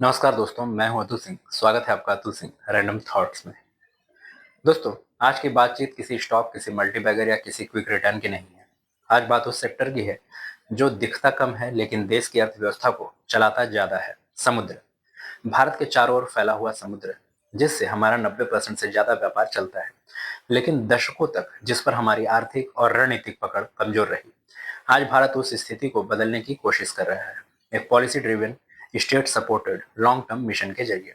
नमस्कार दोस्तों, मैं हूं अतुल सिंह। स्वागत है आपका अतुल सिंह रैंडम थॉट्स में। दोस्तों, आज की बातचीत किसी स्टॉक, किसी मल्टीबैगर या किसी क्विक रिटर्न की नहीं है। आज बात उस सेक्टर की है जो दिखता कम है लेकिन देश की अर्थव्यवस्था को चलाता ज्यादा है। समुद्र। भारत के चारों ओर फैला हुआ समुद्र, जिससे हमारा 90% से ज्यादा व्यापार चलता है, लेकिन दशकों तक जिस पर हमारी आर्थिक और रणनीतिक पकड़ कमजोर रही। आज भारत उस स्थिति को बदलने की कोशिश कर रहा है, एक policy driven, state supported long term mission के जरिए।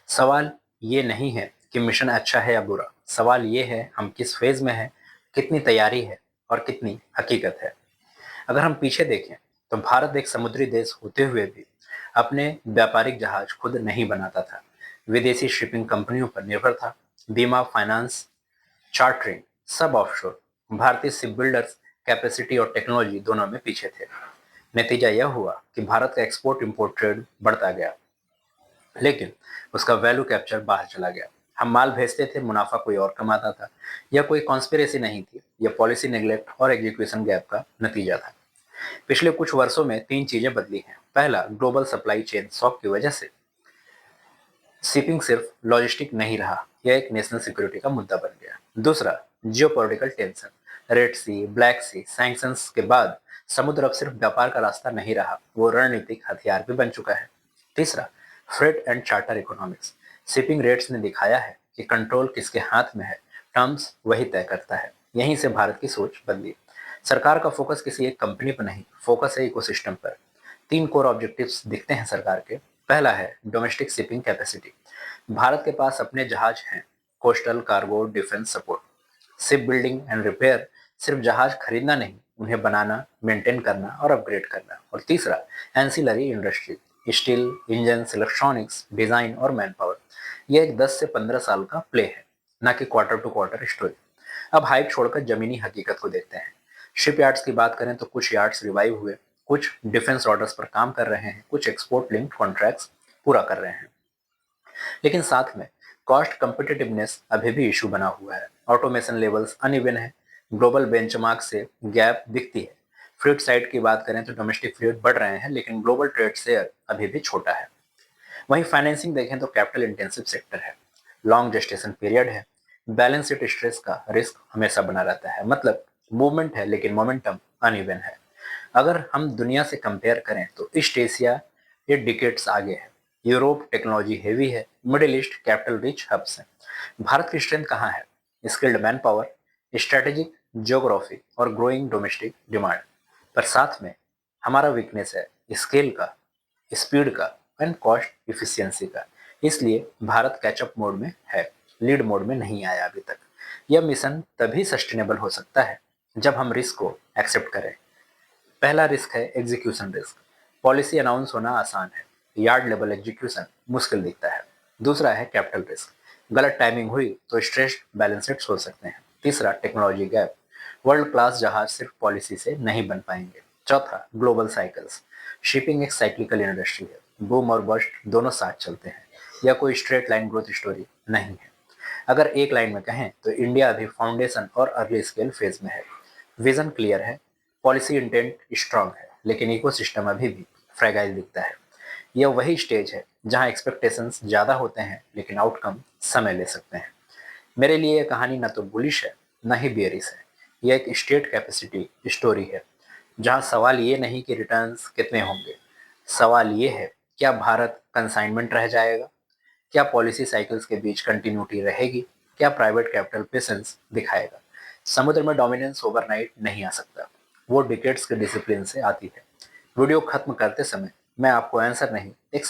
सवाल ये नहीं है कि मिशन अच्छा है या बुरा, सवाल ये है हम किस फेज में हैं, कितनी तैयारी है और कितनी हकीकत है। अगर हम पीछे देखें तो भारत एक समुद्री देश होते हुए भी अपने व्यापारिक जहाज खुद नहीं बनाता था। विदेशी शिपिंग कंपनियों पर निर्भर था। बीमा, फाइनेंस, चार्टरिंग सब ऑफशोर। भारतीय शिप बिल्डर्स कैपेसिटी और टेक्नोलॉजी दोनों में पीछे थे। नतीजा यह हुआ कि भारत का एक्सपोर्ट इंपोर्ट ट्रेड बढ़ता गया, लेकिन उसका वैल्यू कैप्चर बाहर चला गया। हम माल भेजते थे, मुनाफा कोई और कमाता था। यह कोई कॉन्स्पिरेसी नहीं थी, यह पॉलिसी नेग्लेक्ट और एग्जीक्यूशन गैप का नतीजा था। पिछले कुछ वर्षों में तीन चीजें बदली हैं। पहला, ग्लोबल सप्लाई चेन शॉक की वजह से शिपिंग सिर्फ लॉजिस्टिक नहीं रहा, यह एक नेशनल सिक्योरिटी का मुद्दा बन गया। दूसरा, जियोपॉलिटिकल टेंशन। रेड सी, ब्लैक सी, सैंक्शंस के बाद समुद्र अब सिर्फ व्यापार का रास्ता नहीं रहा, वो रणनीतिक हथियार भी बन चुका है। तीसरा, freight and charter economics. Shipping rates ने दिखाया है कि कंट्रोल किसके हाथ में है, टर्म्स वही तय करता है। यहीं से भारत की सोच बदली। सरकार का फोकस किसी एक कंपनी पर नहीं, फोकस है इकोसिस्टम पर। तीन कोर ऑब्जेक्टिव्स दिखते हैं सरकार के। पहला है डोमेस्टिक शिपिंग कैपेसिटी। भारत के पास अपने जहाज हैं, coastal, cargo, defence support. Ship building and repair सिर्फ जहाज खरीदना नहीं, उन्हें बनाना, मेंटेन करना और अपग्रेड करना। और तीसरा, ancillary industry, steel, engines, electronics, design और मैन पावर। यह एक 10 से 15 साल का प्ले है, ना कि क्वार्टर टू क्वार्टर स्टोरी। अब हाइप छोड़कर जमीनी हकीकत को देखते हैं। शिप यार्ड्स की बात करें तो कुछ यार्ड्स रिवाइव हुए, कुछ डिफेंस ऑर्डर्स पर काम कर रहे हैं, कुछ एक्सपोर्ट लिंक्ड कॉन्ट्रैक्ट्स पूरा कर रहे हैं। लेकिन साथ में कॉस्ट कम्पिटिटिवनेस अभी भी इशू बना हुआ है। ऑटोमेशन लेवल्स अनइवन है, ग्लोबल बेंचमार्क से गैप दिखती है। फ्लीट साइड की बात करें तो डोमेस्टिक फ्लीट बढ़ रहे हैं, लेकिन ग्लोबल ट्रेड शेयर अभी भी छोटा है। वहीं फाइनेंसिंग देखें तो कैपिटल इंटेंसिव सेक्टर है, लॉन्ग जेस्टेशन पीरियड है, बैलेंस शीट स्ट्रेस का रिस्क हमेशा बना रहता है। मतलब मूवमेंट है लेकिन मोमेंटम अनइवन है। अगर हम दुनिया से कंपेयर करें तो ईस्ट एशिया ये डिकेट्स आगे है, यूरोप टेक्नोलॉजी हेवी है, Middle East capital rich hubs है। भारत की स्ट्रेंथ कहाँ है? Skilled manpower, strategic geography और ग्रोइंग डोमेस्टिक डिमांड। पर साथ में हमारा वीकनेस है स्केल का, स्पीड का एंड कॉस्ट इफिशियंसी का। इसलिए भारत कैचअप मोड में है, लीड मोड में नहीं आया अभी तक। यह मिशन तभी सस्टेनेबल हो सकता है जब हम रिस्क को एक्सेप्ट करें। पहला रिस्क है एग्जीक्यूशन रिस्क। पॉलिसी अनाउंस होना आसान है, यार्ड लेवल एग्जीक्यूशन मुश्किल दिखता है। दूसरा है कैपिटल रिस्क। गलत टाइमिंग हुई तो स्ट्रेस्ड बैलेंस शीट्स हो सकते हैं। तीसरा, टेक्नोलॉजी गैप। वर्ल्ड क्लास जहाज सिर्फ पॉलिसी से नहीं बन पाएंगे। चौथा, ग्लोबल साइकिल्स। शिपिंग एक साइक्लिकल इंडस्ट्री है, बूम और बस्ट दोनों साथ चलते हैं। यह कोई स्ट्रेट लाइन ग्रोथ स्टोरी नहीं है। अगर एक लाइन में कहें तो इंडिया अभी फाउंडेशन और अर्ली स्केल फेज में है। विजन क्लियर है, पॉलिसी इंटेंट स्ट्रांग है, लेकिन इकोसिस्टम अभी भी फ्रेगाइल दिखता है। यह वही स्टेज है जहां एक्सपेक्टेशंस ज्यादा होते हैं लेकिन आउटकम समय ले सकते हैं। मेरे लिए यह कहानी न तो बुलिश है, न ही बेयरिश है। यह एक स्टेट कैपेसिटी स्टोरी है, जहां सवाल ये नहीं कि रिटर्न्स कितने होंगे, सवाल ये है क्या भारत कंसाइनमेंट रह जाएगा, क्या पॉलिसी साइकिल्स के बीच कंटिन्यूटी रहेगी, क्या प्राइवेट कैपिटल पेशेंस दिखाएगा। समुद्र में डोमिनेंस ओवरनाइट नहीं आ सकता, वो डिकेट्स के डिसिप्लिन से आती है। वीडियो खत्म करते समय मैं आपको आंसर नहीं, एक